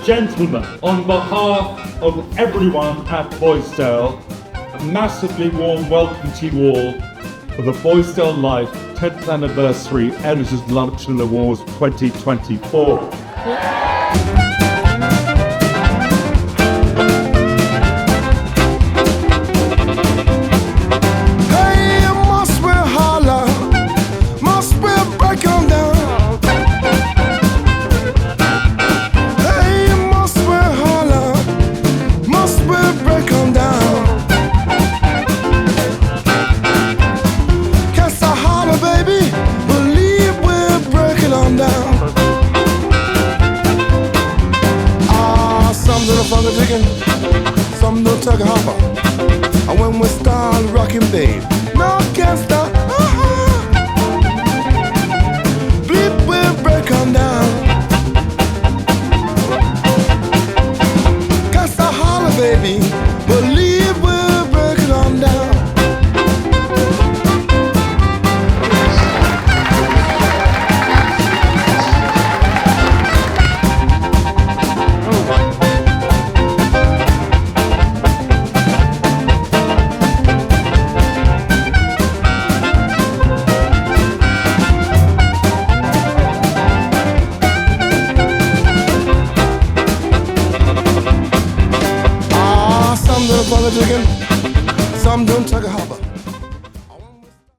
Gentlemen, on behalf of everyone at Boisdale, a massively warm welcome to you all for the Boisdale Life 10th Anniversary Editors Lunch and Awards 2024. Some don't take a hopper. And when we start rocking, babe, no can't stop. Bleep will break on down. Cause I holler, baby, believe we'll break it on down. Some don't take a hopper.